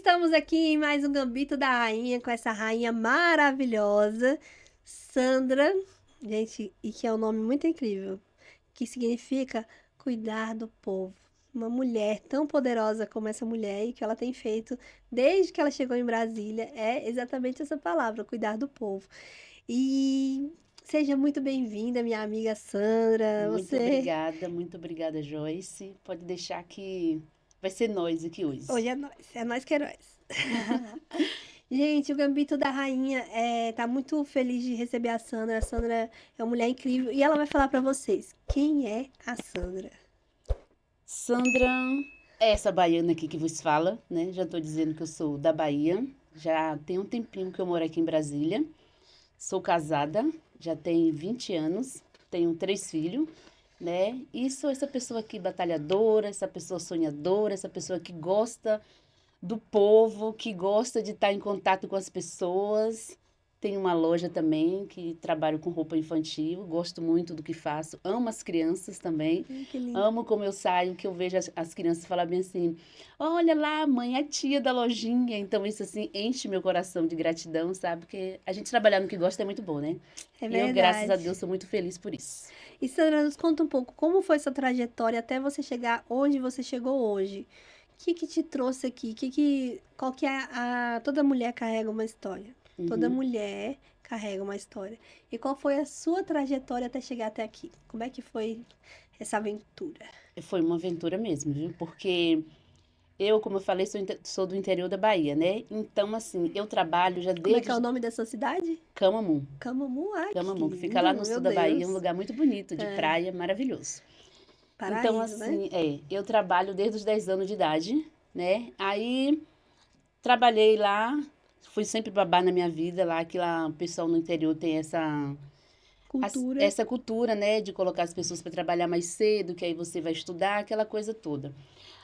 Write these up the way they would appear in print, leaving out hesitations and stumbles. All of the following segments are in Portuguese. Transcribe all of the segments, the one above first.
Estamos aqui em mais um Gambito da Rainha com essa rainha maravilhosa, Sandra. Gente, e que é um nome muito incrível, que significa cuidar do povo. Uma mulher tão poderosa como essa mulher e que ela tem feito desde que ela chegou em Brasília é exatamente essa palavra, cuidar do povo. E seja muito bem-vinda, minha amiga Sandra. Muito obrigada, Joyce. Pode deixar que vai ser nós aqui hoje. Hoje é nós que é nós. Gente, o Gambito da Rainha tá muito feliz de receber a Sandra. A Sandra é uma mulher incrível e ela vai falar pra vocês quem é a Sandra. Sandra é essa baiana aqui que vos fala, né? Já estou dizendo que eu sou da Bahia. Já tem um tempinho que eu moro aqui em Brasília. Sou casada, já tenho 20 anos, tenho 3 filhos, né? E sou essa pessoa aqui batalhadora, essa pessoa sonhadora, essa pessoa que gosta do povo, que gosta de estar em contato com as pessoas. Tenho uma loja também que trabalho com roupa infantil, gosto muito do que faço, amo as crianças também, Que lindo. amo como eu saio, que eu vejo as crianças falar bem assim, olha lá, mãe, a tia da lojinha. Então isso assim enche meu coração de gratidão, sabe? Porque a gente trabalhar no que gosta é muito bom, né? É E eu, graças a verdade. Deus, sou muito feliz por isso. E Sandra, nos conta um pouco como foi sua trajetória até você chegar onde você chegou hoje. O que que te trouxe aqui? Qual que é toda mulher carrega uma história. Toda Uhum. mulher carrega uma história. E qual foi a sua trajetória até chegar até aqui? Como é que foi essa aventura? Foi uma aventura mesmo, viu? Porque eu, como eu falei, sou do interior da Bahia, né? Então, assim, eu trabalho já Como é que é o desde nome dessa cidade? Camamu. Camamu, ai, que Camamu, que fica lá lindo, no meu sul da Bahia, um Deus. lugar muito bonito, de É, praia, maravilhoso. Então, paraíso, né? assim, eu trabalho desde os 10 anos de idade, né? Aí, trabalhei lá, fui sempre babá na minha vida lá, que lá o pessoal no interior tem Cultura. essa cultura, né, de colocar as pessoas para trabalhar mais cedo, que aí você vai estudar, aquela coisa toda.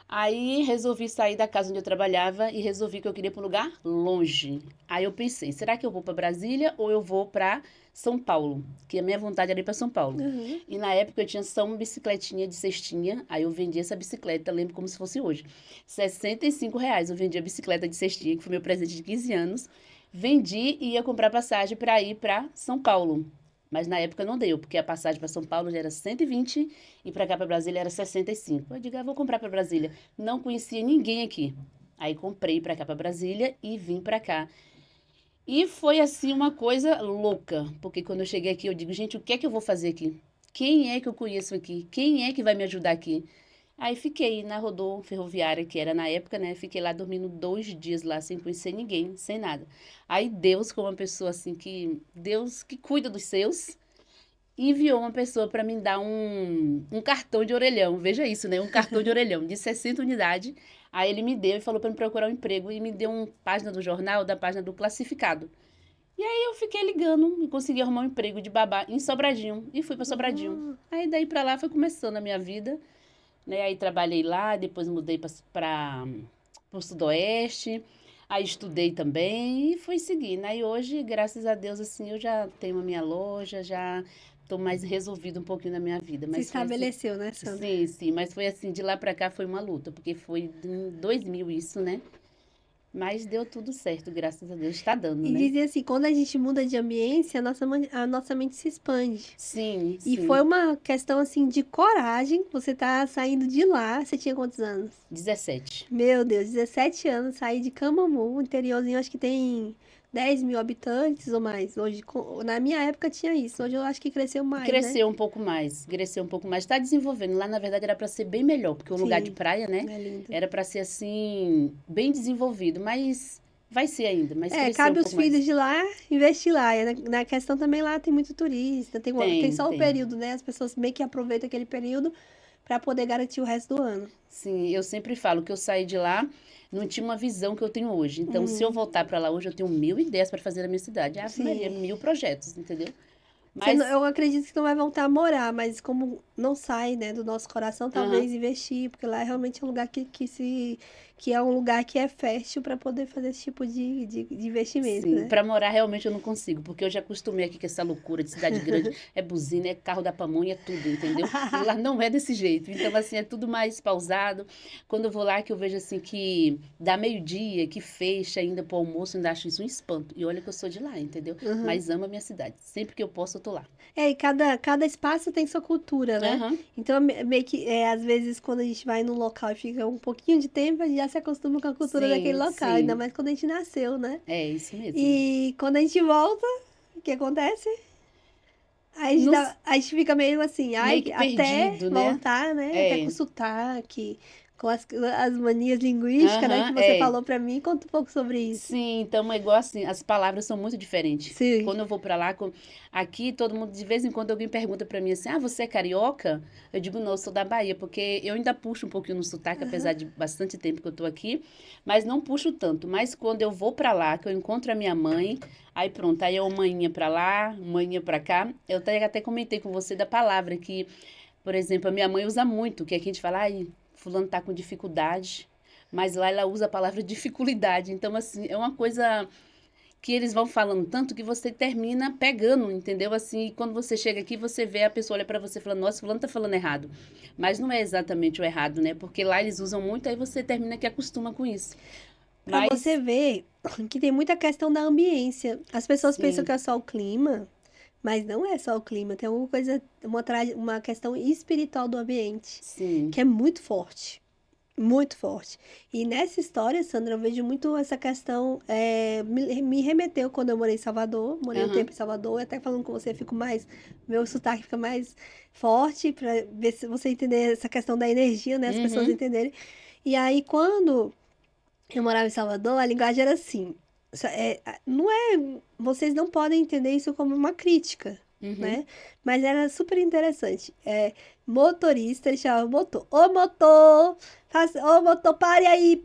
Aí resolvi sair da casa onde eu trabalhava e resolvi que eu queria ir para um lugar longe. Aí eu pensei, será que eu vou para Brasília ou eu vou para São Paulo? Que a minha vontade era ir para São Paulo. Uhum. E na época eu tinha só uma bicicletinha de cestinha, aí eu vendi essa bicicleta, lembro como se fosse hoje. R$ 65 eu vendi a bicicleta de cestinha, que foi meu presente de 15 anos. Vendi e ia comprar passagem para ir para São Paulo. Mas na época não deu, porque a passagem para São Paulo já era 120 e para cá para Brasília era 65. Eu digo, vou comprar para Brasília. Não conhecia ninguém aqui. Aí comprei para cá para Brasília e vim para cá. E foi assim uma coisa louca, porque quando eu cheguei aqui eu digo, gente, o que é que eu vou fazer aqui? Quem é que eu conheço aqui? Quem é que vai me ajudar aqui? Aí fiquei na rodovia ferroviária, que era na época, né? Fiquei lá dormindo 2 dias lá, sem conhecer ninguém, sem nada. Aí Deus, como uma pessoa assim que... Deus que cuida dos seus, enviou uma pessoa para me dar um cartão de orelhão. Veja isso, né? Um cartão de orelhão de 60 unidades. Aí ele me deu e falou para me procurar um emprego e me deu uma página do jornal, da página do classificado. E aí eu fiquei ligando e consegui arrumar um emprego de babá em Sobradinho e fui para Sobradinho. Ah, Aí daí para lá foi começando a minha vida, né? Aí trabalhei lá, depois mudei para o Sudoeste. Aí estudei também e fui seguindo. Aí hoje, graças a Deus, assim, eu já tenho a minha loja, já tô mais resolvida um pouquinho na minha vida. se Mas foi assim, estabeleceu, né, Sandra? sim, sim, mas foi assim, de lá pra cá foi uma luta, porque foi em 2000 isso, né? Mas deu tudo certo, graças a Deus, está dando, E né? dizem assim, quando a gente muda de ambiente, a nossa mente se expande. Sim, E foi sim. uma questão assim de coragem. Você tá saindo de lá. Você tinha quantos anos? 17. Meu Deus, 17 anos, sair de Camamu, um interiorzinho, acho que tem 10 mil habitantes ou mais. Hoje, na minha época tinha isso. Hoje eu acho que cresceu mais, né? Cresceu um pouco mais, cresceu um pouco mais. Está desenvolvendo. Lá, na verdade, era para ser bem melhor, porque o lugar de Sim, praia, né? é lindo. Era para ser assim, bem desenvolvido, mas vai ser ainda, mas É, cresceu um cabe os pouco filhos mais. de lá investir lá. E na questão também lá tem muito turista, tem Tem, só o tem. período, né? As pessoas meio que aproveitam aquele período para poder garantir o resto do ano. Sim, eu sempre falo que eu saí de lá, não tinha uma visão que eu tenho hoje. Então, se eu Hum, voltar para lá hoje, eu tenho 1000 ideias para fazer na minha cidade. Ave Maria, sim. 1000 projetos, entendeu? Eu Mas, acredito que não vai voltar a morar, mas como não sai, né, do nosso coração, aham, talvez investir, porque lá é realmente um lugar que é um lugar que é fértil para poder fazer esse tipo de investimento, Sim, né? para morar realmente eu não consigo, porque eu já acostumei aqui com essa loucura de cidade grande, é buzina, é carro da pamonha, é tudo, entendeu? E lá não é desse jeito, então assim, é tudo mais pausado. Quando eu vou lá que eu vejo assim que dá meio-dia, que fecha ainda pro almoço, eu ainda acho isso um espanto. E olha que eu sou de lá, entendeu? Uhum. Mas amo a minha cidade, sempre que eu posso eu tô lá. É, e cada espaço tem sua cultura, né? Aham, Então, meio que, às vezes, quando a gente vai num local e fica um pouquinho de tempo, a gente já se acostuma com a cultura daquele sim, local, ainda sim, mais quando a gente nasceu, né? é isso mesmo. E quando a gente volta, o que acontece? Nos, A gente fica meio assim, meio ai, que até perdido, né? voltar, né? Até com É, o sotaque, com as manias linguísticas, né? Que aham, você é. falou pra mim. Conta um pouco sobre isso. Sim, então é igual assim, as palavras são muito diferentes. Sim. Quando eu vou pra lá, aqui todo mundo, de vez em quando alguém pergunta pra mim assim: "Ah, você é carioca?" Eu digo: "Não, eu sou da Bahia", porque eu ainda puxo um pouquinho no sotaque, apesar de bastante tempo que eu tô aqui, mas não puxo tanto. Mas quando eu vou pra lá, que eu encontro a minha mãe, aí pronto, aí é uma manhinha pra lá, manhinha pra cá. Eu até comentei com você da palavra que, por exemplo, a minha mãe usa muito, que aqui a gente fala: "Ai, fulano tá com dificuldade", mas lá ela usa a palavra dificuldade. Então, assim, é uma coisa que eles vão falando tanto que você termina pegando, entendeu? Assim, e quando você chega aqui, você vê a pessoa olha pra você e fala: "Nossa, fulano tá falando errado". Mas não é exatamente o errado, né? Porque lá eles usam muito, aí você termina que acostuma com isso. Pra você Mas, ver que tem muita questão da ambiência. As pessoas pensam que sim, é só o clima, mas não é só o clima. Tem alguma coisa, uma questão espiritual do ambiente, sim. que é muito forte. Muito forte. E nessa história, Sandra, eu vejo muito essa questão. Me remeteu quando eu morei em Salvador. Morei um tempo Aham. em Salvador. E até falando com você, fico mais. Meu sotaque fica mais forte para ver se você entender essa questão da energia, né? As pessoas Uhum. entenderem. E aí, quando eu morava em Salvador, a linguagem era assim. Não é. Vocês não podem entender isso como uma crítica, Uhum. né? Mas era super interessante. Motorista, ele chamava motor. Ô motor! Ô motor, pare aí!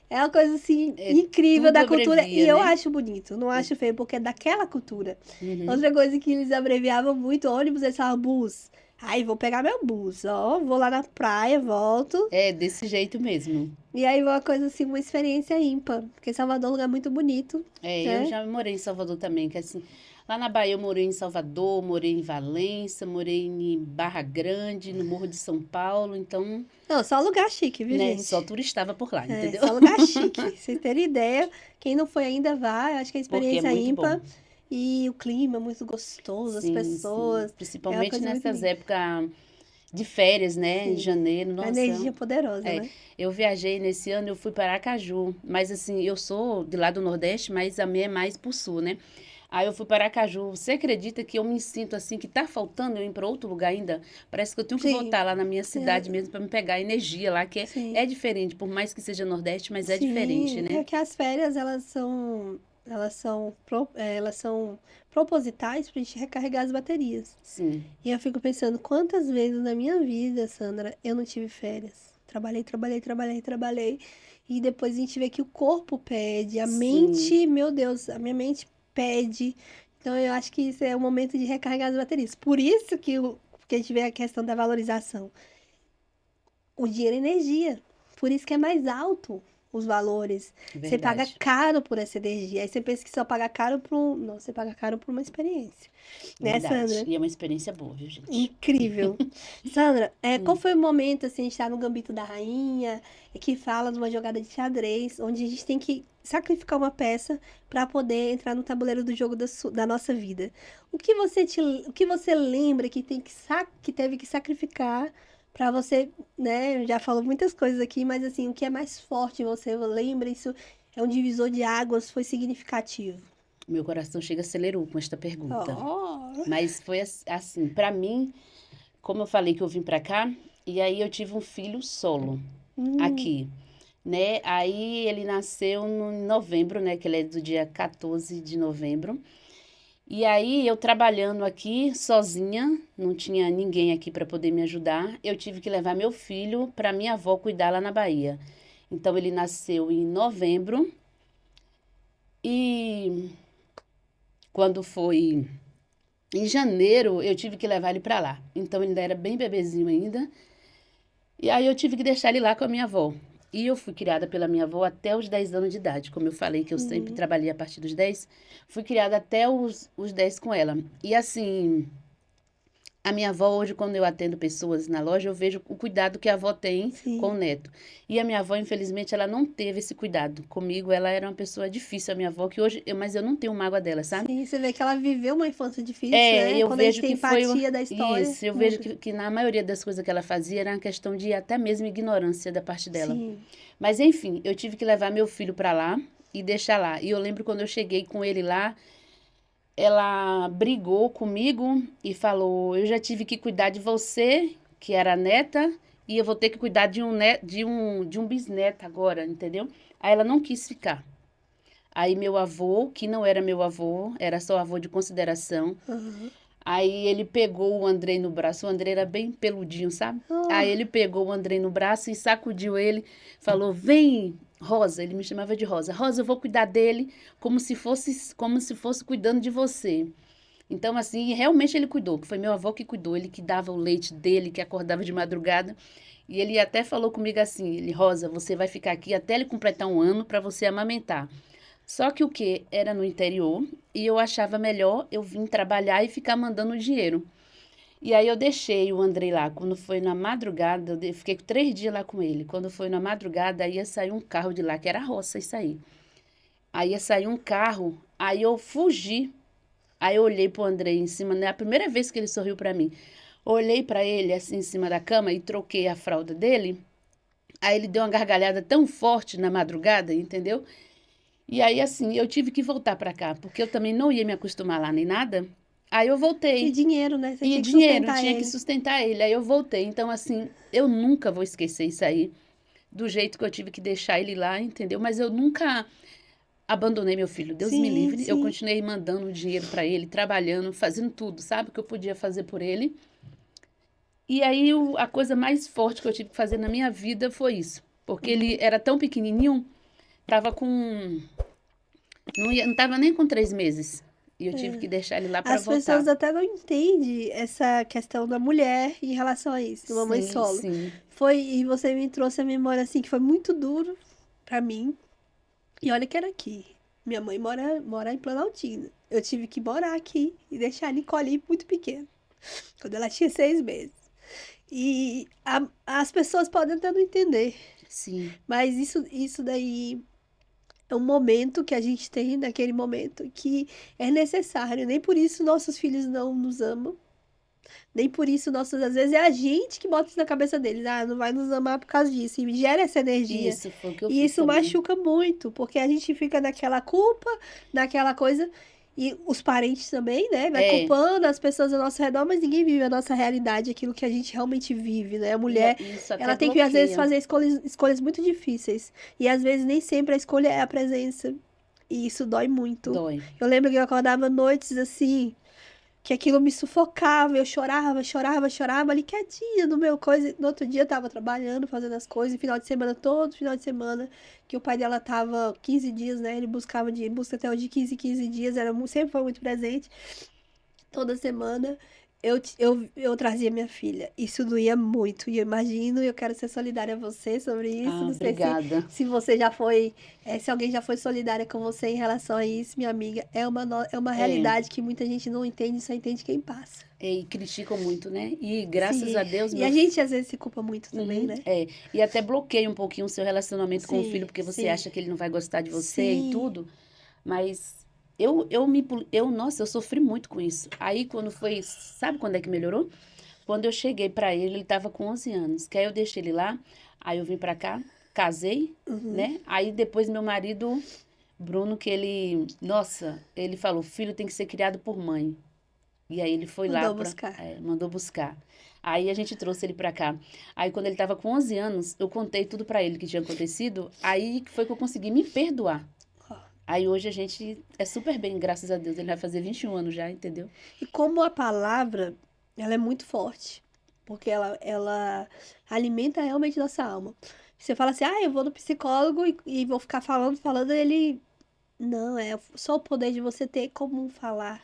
É uma coisa assim É, incrível tudo da cultura. E abrevia, eu né? acho bonito, não É. acho feio, porque é daquela cultura. Uhum. Outra coisa que eles abreviavam muito, ônibus, eles falavam bus. Aí vou pegar meu bus, ó, vou lá na praia, volto. É desse jeito mesmo. E aí uma coisa assim, uma experiência ímpar, porque Salvador é um lugar muito bonito, É, eu né? já morei em Salvador também, que assim, lá na Bahia eu morei em Salvador, morei em Valença, morei em Barra Grande, no Morro de São Paulo, então, Não, só lugar chique, viu, né, só gente? turistava por lá, É, entendeu? só lugar chique. Vocês terem ideia, quem não foi ainda vá, eu acho que é Porque é experiência muito bom. ímpar. E o clima é muito gostoso, as Sim, sim. pessoas, é uma Principalmente coisa muito nessas linda. épocas de férias, né, em Sim, janeiro, a nossa. energia poderosa, É, né? eu viajei nesse ano, eu fui para Aracaju, mas assim, eu sou de lá do Nordeste, mas a minha é mais pro Sul, né? Aí eu fui para Aracaju. Você acredita que eu me sinto assim, que tá faltando eu ir para outro lugar ainda? Parece que eu tenho que Sim, voltar lá na minha é, cidade mesmo para me pegar a energia lá, que sim. é diferente, por mais que seja Nordeste, mas é diferente, Sim, né? é que as férias elas são propositais para a gente recarregar as baterias. Sim, E eu fico pensando quantas vezes na minha vida, Sandra, eu não tive férias. Trabalhei, trabalhei, trabalhei, trabalhei. E depois a gente vê que o corpo pede, a sim. mente, meu Deus, a minha mente pede. Então eu acho que isso é o momento de recarregar as baterias. Por isso que a gente vê a questão da valorização. O dinheiro é energia. Por isso que é mais alto os valores. Você paga Verdade, caro por essa energia. Aí você pensa que só paga caro por um. Não, você paga caro por uma experiência. Né, verdade. Sandra? E é uma experiência boa, viu, gente? Incrível. Sandra, qual Hum. foi o momento, assim, a gente tá no Gambito da Rainha, que fala de uma jogada de xadrez, onde a gente tem que sacrificar uma peça para poder entrar no tabuleiro do jogo da nossa vida. O que você lembra que que teve que sacrificar para você, né? Já falou muitas coisas aqui, mas assim, o que é mais forte em você? Lembra isso? É um divisor de águas, foi significativo. Meu coração chega acelerou com esta pergunta. Oh. Mas foi assim, para mim, como eu falei que eu vim para cá, e aí eu tive um filho solo Hum, aqui, né? Aí ele nasceu em novembro, né? Que ele é do dia 14 de novembro. E aí eu trabalhando aqui sozinha, não tinha ninguém aqui para poder me ajudar. Eu tive que levar meu filho para minha avó cuidar lá na Bahia. Então ele nasceu em novembro e quando foi em janeiro eu tive que levar ele para lá. Então ele ainda era bem bebezinho ainda. E aí eu tive que deixar ele lá com a minha avó. E eu fui criada pela minha avó até os 10 anos de idade. Como eu falei que eu sempre trabalhei a partir dos 10, fui criada até os 10 com ela. E assim, a minha avó, hoje, quando eu atendo pessoas na loja, eu vejo o cuidado que a avó tem com o Sim. neto. E a minha avó, infelizmente, ela não teve esse cuidado comigo. Ela era uma pessoa difícil, a minha avó, que hoje, mas eu não tenho mágoa dela, sabe? Sim, você vê que ela viveu uma infância difícil, É, né? eu Quando a gente vejo tem que foi empatia da história, isso. Eu vejo muda. que na maioria das coisas que ela fazia era uma questão de até mesmo ignorância da parte dela. Sim. Mas enfim, eu tive que levar meu filho pra lá e deixar lá. E eu lembro quando eu cheguei com ele lá, ela brigou comigo e falou: "Eu já tive que cuidar de você, que era a neta, e eu vou ter que cuidar de um bisneto agora, entendeu?" Aí ela não quis ficar. Aí meu avô, que não era meu avô, era só avô de consideração. Aham. Aí ele pegou o Andrei no braço. O Andrei era bem peludinho, sabe? Aí Oh, ele pegou o Andrei no braço e sacudiu ele, falou: "Vem, Rosa." Ele me chamava de Rosa. "Rosa, eu vou cuidar dele como se fosse cuidando de você." Então, assim, realmente ele cuidou, que foi meu avô que cuidou, ele que dava o leite dele, que acordava de madrugada. E ele até falou comigo assim, ele: "Rosa, você vai ficar aqui até ele completar 1 ano para você amamentar." Só que o que era no interior e eu achava melhor eu vir trabalhar e ficar mandando dinheiro. E aí eu deixei o Andrei lá. Quando foi na madrugada, fiquei 3 dias lá com ele. Quando foi na madrugada, aí ia sair um carro de lá, que era roça isso aí. Aí ia sair um carro, aí eu fugi. Aí eu olhei pro Andrei em cima, né? A primeira vez que ele sorriu pra mim. Olhei pra ele assim em cima da cama e troquei a fralda dele. Aí ele deu uma gargalhada tão forte na madrugada, entendeu? E aí, assim, eu tive que voltar pra cá, porque eu também não ia me acostumar lá nem nada. Aí eu e voltei. dinheiro, né? Você E tinha que dinheiro, sustentar tinha que ele. sustentar ele. Aí eu voltei. Então, assim, eu nunca vou esquecer isso aí, do jeito que eu tive que deixar ele lá, entendeu? Mas eu nunca abandonei meu filho. Deus me Sim, livre. Eu sim. continuei mandando dinheiro pra ele, trabalhando, fazendo tudo, sabe? O que eu podia fazer por ele. E aí, a coisa mais forte que eu tive que fazer na minha vida foi isso. Porque ele era tão pequenininho, tava com não tava nem com 3 meses. E eu tive que deixar ele lá para As pessoas voltar. até não entendem essa questão da mulher em relação a isso, de uma mãe Sim, solo. sim. E você me trouxe a memória assim que foi muito duro pra mim. E olha que era aqui. Minha mãe mora em Planaltina. Eu tive que morar aqui e deixar a Nicole muito pequena, quando ela tinha 6 meses. As pessoas podem até não entender, Sim. mas isso daí é um momento que a gente tem naquele momento que é necessário. Nem por isso nossos filhos não nos amam. Nem por isso, nossos, às vezes é a gente que bota isso na cabeça deles. Ah, não vai nos amar por causa disso. E gera essa energia. Isso foi o que eu E fiz isso também. machuca muito, porque a gente fica naquela culpa, naquela coisa. E os parentes também, né? Vai É, culpando as pessoas ao nosso redor, mas ninguém vive a nossa realidade, aquilo que a gente realmente vive, né? A mulher, isso até ela tem que, às vezes, bloqueia. fazer escolhas muito difíceis. E às vezes nem sempre a escolha é a presença. E isso dói muito. Dói. Eu lembro que eu acordava noites assim que aquilo me sufocava, eu chorava, chorava, chorava ali quietinha no meu coisa. No outro dia eu tava trabalhando, fazendo as coisas, e final de semana, todo final de semana, que o pai dela tava 15 dias, né? Ele busca até o de 15 dias, sempre foi muito presente. Toda semana eu trazia minha filha. Isso doía muito. E eu imagino, eu quero ser solidária a você sobre isso. Ah, Não sei obrigada. se você já foi, se alguém já foi solidária com você em relação a isso, minha amiga. É uma É, realidade que muita gente não entende, só entende quem passa. e criticam muito, né? E graças a Sim. Deus, E a gente às vezes se culpa muito também, Uhum, né? é. E até bloqueia um pouquinho o seu relacionamento com o filho, Sim, porque você sim, acha que ele não vai gostar de você e sim. tudo. Mas nossa, eu sofri muito com isso. Aí quando foi, sabe quando é que melhorou? Quando eu cheguei pra ele, ele tava com 11 anos. Que aí eu deixei ele lá, aí eu vim pra cá, casei, Uhum. né? Aí depois meu marido, Bruno, que ele, nossa, ele falou, filho tem que ser criado por mãe. E aí ele foi lá Mandou buscar. mandou buscar. Aí a gente trouxe ele pra cá. Aí quando ele tava com 11 anos, eu contei tudo pra ele que tinha acontecido. Aí que foi que eu consegui me perdoar. Ó. Aí hoje a gente é super bem, graças a Deus. Ele vai fazer 21 anos já, entendeu? E como a palavra, ela é muito forte, porque ela alimenta realmente nossa alma. Você fala assim, ah, eu vou no psicólogo e vou ficar falando, ele... Não, é só o poder de você ter como falar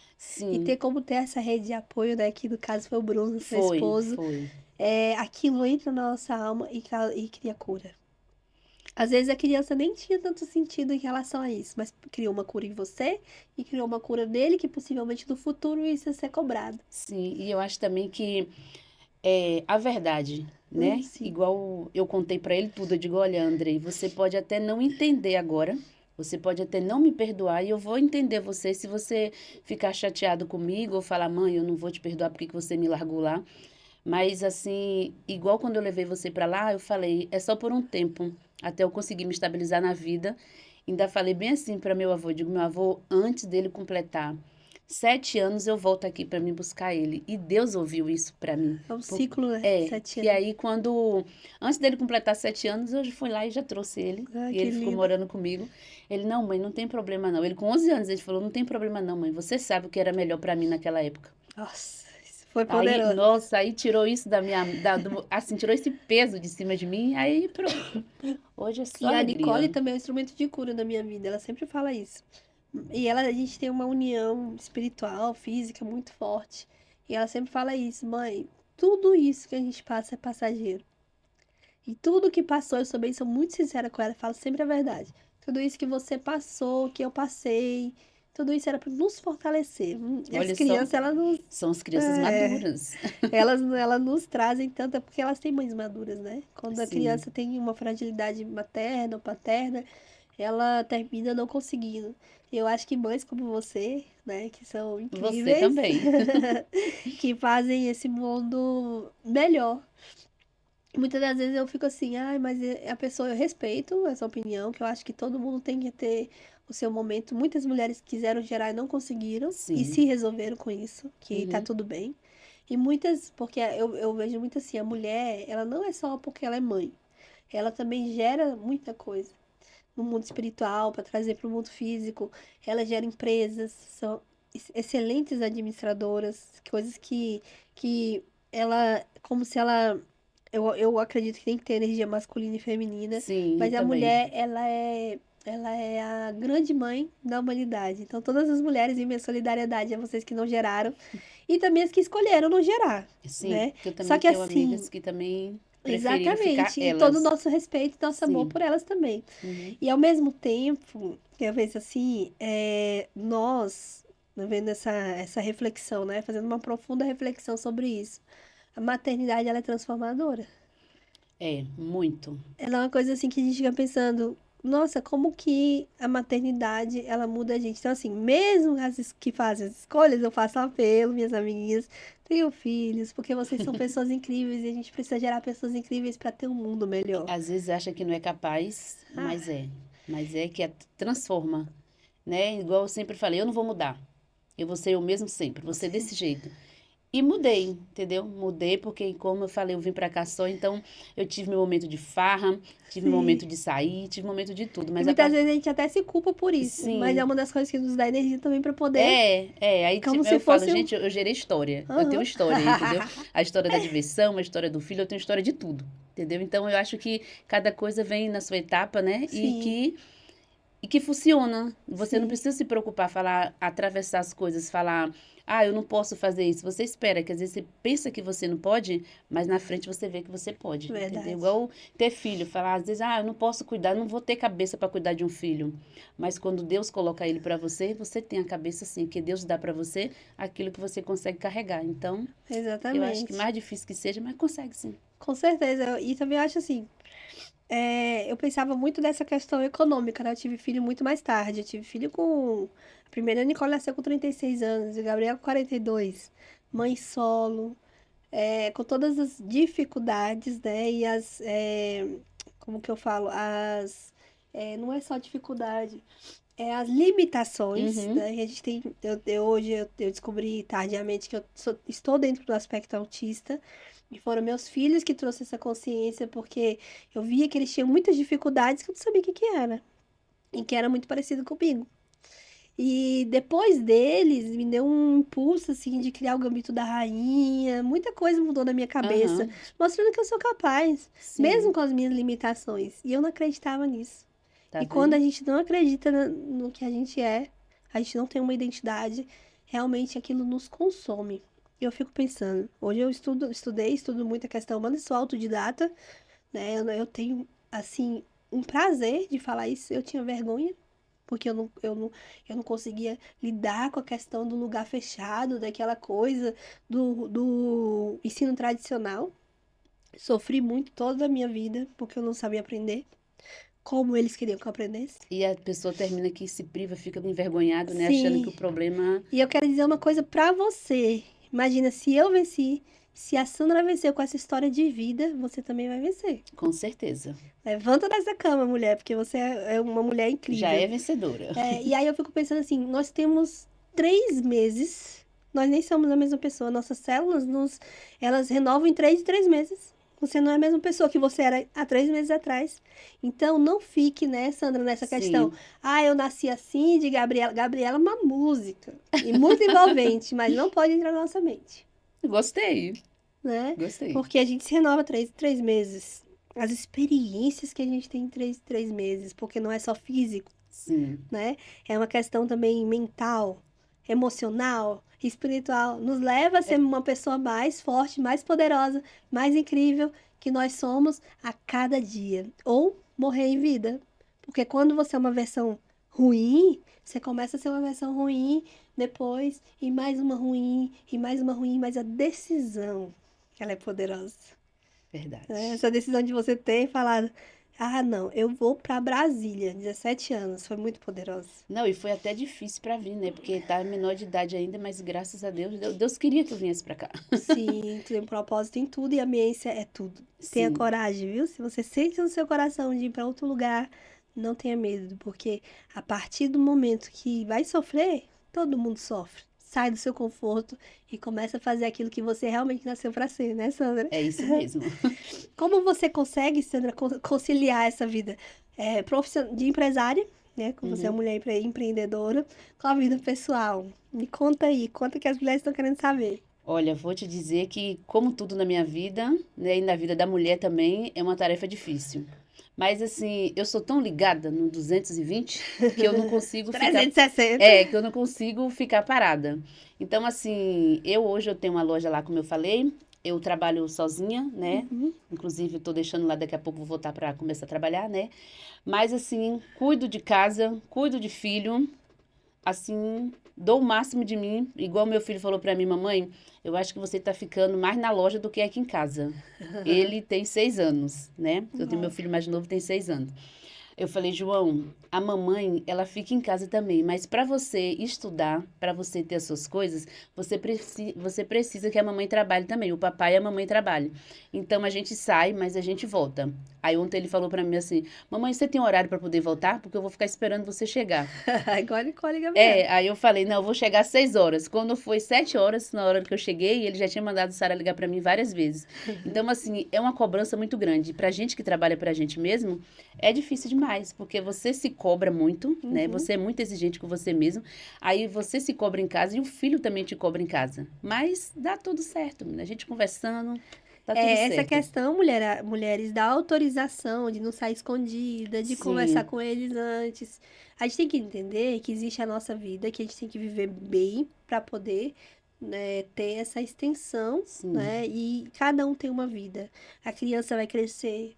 e ter Sim, como ter essa rede de apoio, né? Que no caso foi o Bruno, seu foi, esposo. foi. É, aquilo entra na nossa alma e cria cura. Às vezes a criança nem tinha tanto sentido em relação a isso, mas criou uma cura em você e criou uma cura nele que possivelmente no futuro isso ia ser cobrado. Sim, e eu acho também que a verdade, né? Sim. Igual eu contei pra ele tudo, eu digo, olha, Andrei, você pode até não entender agora, você pode até não me perdoar e eu vou entender você se você ficar chateado comigo ou falar, mãe, eu não vou te perdoar porque que você me largou lá. Mas assim, igual quando eu levei você pra lá, eu falei, é só por um tempo, até eu conseguir me estabilizar na vida. Ainda falei bem assim para meu avô, digo, meu avô, antes dele completar 7 anos, eu volto aqui para me buscar ele. E Deus ouviu isso para mim. É um Por- ciclo, né? É, 7 e anos. aí antes dele completar 7 anos, eu fui lá e já trouxe ele. Ah, E que ele ficou lindo. morando comigo. Ele, não, mãe, não tem problema não. Ele com 11 anos, ele falou, não tem problema não, mãe. Você sabe o que era melhor para mim naquela época. Nossa, isso foi Aí, poderoso. nossa, aí tirou isso assim, tirou esse peso de cima de mim, aí pronto. Hoje é só E a Nicole alegria. também é um instrumento de cura na minha vida. Ela sempre fala isso. E ela, a gente tem uma união espiritual, física muito forte. E ela sempre fala isso, mãe. Tudo isso que a gente passa é passageiro. E tudo que passou, eu também sou muito sincera com ela, falo sempre a verdade. Tudo isso que você passou, que eu passei, tudo isso era para nos fortalecer. E as Olha só, crianças, elas nos, são as crianças é, maduras. elas nos trazem tanto, é porque elas têm mães maduras, né? Quando a Sim, criança tem uma fragilidade materna ou paterna, ela termina não conseguindo. Eu acho que mães como você, né, que são você incríveis, também. que fazem esse mundo melhor. Muitas das vezes eu fico assim, ai, mas a pessoa, eu respeito essa opinião, que eu acho que todo mundo tem que ter o seu momento. Muitas mulheres quiseram gerar e não conseguiram, e Sim. se resolveram com isso, que tá Uhum. tudo bem. E muitas, porque eu vejo muito assim, a mulher, ela não é só porque ela é mãe, ela também gera muita coisa no mundo espiritual para trazer para o mundo físico. Ela gera empresas, são excelentes administradoras, coisas que ela, como se ela eu acredito que tem que ter energia masculina e feminina, Sim, eu mas a também. mulher, ela é a grande mãe da humanidade. Então, todas as mulheres, em minha solidariedade a vocês que não geraram e também as que escolheram não gerar, Sim, né? porque eu Só também que tenho assim, amigas que também preferiram ficar exatamente, e todo o elas. nosso respeito e nosso amor Sim. por elas também. Uhum. E ao mesmo tempo, eu vejo assim, nós, vendo essa reflexão, né? Fazendo uma profunda reflexão sobre isso. A maternidade, ela é transformadora. É, muito. Ela é uma coisa assim que a gente fica pensando, nossa, como que a maternidade ela muda a gente. Então, assim, mesmo que fazem as escolhas, eu faço um apelo, minhas amiguinhas, tenham filhos, porque vocês são pessoas incríveis e a gente precisa gerar pessoas incríveis para ter um mundo melhor. Às vezes acha que não é capaz, Ah, mas é. Mas é que transforma, né? Igual eu sempre falei, eu não vou mudar. Eu vou ser o mesmo sempre, vou ser você. desse jeito. E mudei, entendeu? Mudei porque, como eu falei, eu vim pra cá só, então eu tive meu momento de farra, tive meu Sim. momento de sair, tive momento de tudo. E Mas a muitas parte. vezes a gente até se culpa por isso, mas é Sim, uma das coisas que nos dá energia também para poder, aí como se eu falo, fosse um. gente, eu gerei história. Eu tenho Aham. história, entendeu? A história da diversão, a história do filho, eu tenho história de tudo, entendeu? Então eu acho que cada coisa vem na sua etapa, né? Sim, E que funciona. Você não sim, precisa se preocupar, falar, atravessar as coisas, falar, ah, eu não posso fazer isso. Você espera, que às vezes você pensa que você não pode, mas na frente você vê que você pode, entendeu? verdade. Igual ter filho, falar, às vezes, ah, eu não posso cuidar, não vou ter cabeça para cuidar de um filho. Mas quando Deus coloca ele para você, você tem a cabeça assim, que Deus dá para você aquilo que você consegue carregar. Então, eu acho que Exatamente. mais difícil que seja, mas consegue sim. Com certeza. E também acho assim, eu pensava muito nessa questão econômica, né? Eu tive filho muito mais tarde. Eu tive filho com. A primeira Nicole nasceu com 36 anos, e o Gabriel com 42. Mãe solo, com todas as dificuldades, né? E como que eu falo? Não é só dificuldade, as limitações, Uhum, né? Que a gente tem. Hoje eu descobri tardiamente que estou dentro do aspecto autista. E foram meus filhos que trouxeram essa consciência, porque eu via que eles tinham muitas dificuldades que eu não sabia o que que era. E que era muito parecido comigo. E depois deles, me deu um impulso, assim, de criar o Gambito da Rainha. Muita coisa mudou na minha cabeça, aham, mostrando que eu sou capaz, mesmo sim, com as minhas limitações. E eu não acreditava nisso. tá E quando a vendo? gente não acredita no que a gente não tem uma identidade, realmente aquilo nos consome. E eu fico pensando, hoje eu estudo muito a questão humana, e sou autodidata, né? Eu tenho, assim, um prazer de falar isso, eu tinha vergonha, porque eu não conseguia lidar com a questão do lugar fechado, daquela coisa do ensino tradicional. Sofri muito toda a minha vida, porque eu não sabia aprender como eles queriam que eu aprendesse. E a pessoa termina que se priva, fica envergonhado, né? Achando que o Sim, problema. e eu quero dizer uma coisa pra você. Imagina, se eu venci, se a Sandra venceu com essa história de vida, você também vai vencer. Com certeza. Levanta dessa cama, mulher, porque você é uma mulher Já incrível. é vencedora. E aí eu fico pensando assim, nós temos 3 meses, nós nem somos a mesma pessoa, nossas células, elas renovam em 3 Você não é a mesma pessoa que você era há 3 meses atrás. Então, não fique, né, Sandra, nessa questão. Sim. Ah, eu nasci assim, de Gabriela. Gabriela é uma música, e muito envolvente, mas não pode entrar na nossa mente, Gostei. né? Gostei. Porque a gente se renova 3 meses. As experiências que a gente tem em 3 meses, porque não é só físico, Sim. né? É uma questão também mental, emocional, espiritual. Nos leva a ser uma pessoa mais forte, mais poderosa, mais incrível que nós somos a cada dia. Ou morrer em vida. Porque quando você é uma versão ruim, você começa a ser uma versão ruim, depois, e mais uma ruim, e mais uma ruim, mas a decisão, ela é poderosa, né? Verdade. Essa decisão de você ter falado, ah, não, eu vou pra Brasília, 17 anos, foi muito poderosa. Não, e foi até difícil pra vir, né? Porque tá menor de idade ainda, mas graças a Deus, Deus queria que eu viesse pra cá. Sim, tem um propósito em tudo e a ambiência é tudo. Tenha Sim. coragem, viu? Se você sente no seu coração de ir pra outro lugar, não tenha medo, porque a partir do momento que vai sofrer, todo mundo sofre. Sai do seu conforto e começa a fazer aquilo que você realmente nasceu pra ser, né, Sandra? É isso mesmo. Como você consegue, Sandra, conciliar essa vida de empresária, né? Como você é uma Uhum. mulher empreendedora, com a vida pessoal? Me conta aí, conta que as mulheres estão querendo saber. Olha, vou te dizer que, como tudo na minha vida, né, e na vida da mulher também, é uma tarefa difícil. Mas, assim, eu sou tão ligada no 220 que eu não consigo ficar. 360. É, que eu não consigo ficar parada. Então, assim, hoje eu tenho uma loja lá, como eu falei, eu trabalho sozinha, né? Uhum. Inclusive, eu tô deixando lá, daqui a pouco vou voltar para começar a trabalhar, né? Mas, assim, cuido de casa, cuido de filho, assim, dou o máximo de mim. Igual meu filho falou pra mim, mamãe, eu acho que você tá ficando mais na loja do que aqui em casa. Ele tem 6 anos, né? Eu tenho meu Nossa. filho mais novo, tem 6 anos. Eu falei, João, a mamãe, ela fica em casa também, mas para você estudar, para você ter as suas coisas, você precisa que a mamãe trabalhe também, o papai e a mamãe trabalhem. Então a gente sai, mas a gente volta. Aí ontem ele falou para mim assim, mamãe, você tem horário para poder voltar? Porque eu vou ficar esperando você chegar. Igual a Nicole e Gabriela. Aí eu falei, não, eu vou chegar às 6 horas. Quando foi 7 horas, na hora que eu cheguei, ele já tinha mandado a Sara ligar para mim várias vezes. Então, assim, é uma cobrança muito grande. Pra gente que trabalha pra gente mesmo, é difícil demais, porque você se cobra muito, né? Uhum. Você é muito exigente com você mesmo. Aí você se cobra em casa e o filho também te cobra em casa. Mas dá tudo certo, menina. A gente conversando, tá tudo Essa certo. questão, mulheres, da autorização, de não sair escondida, de conversar Sim, com eles antes. A gente tem que entender que existe a nossa vida, que a gente tem que viver bem para poder, né, ter essa extensão, sim. né? E cada um tem uma vida. A criança vai crescer,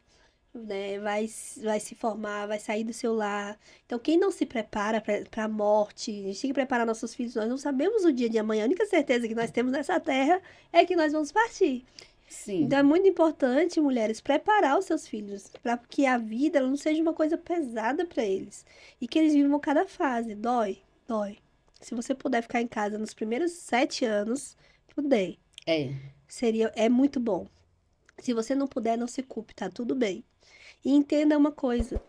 né? Vai se formar, vai sair do seu lar. Então, quem não se prepara para a morte, a gente tem que preparar nossos filhos. Nós não sabemos o dia de amanhã. A única certeza que nós temos nessa terra é que nós vamos partir. Então Sim, é muito importante, mulheres, preparar os seus filhos para que a vida ela não seja uma coisa pesada para eles e que eles vivam cada fase. Dói, dói. Se você puder ficar em casa nos primeiros 7 anos, puder. é. É muito bom. Se você não puder, não se culpe, tá tudo bem. E entenda uma coisa: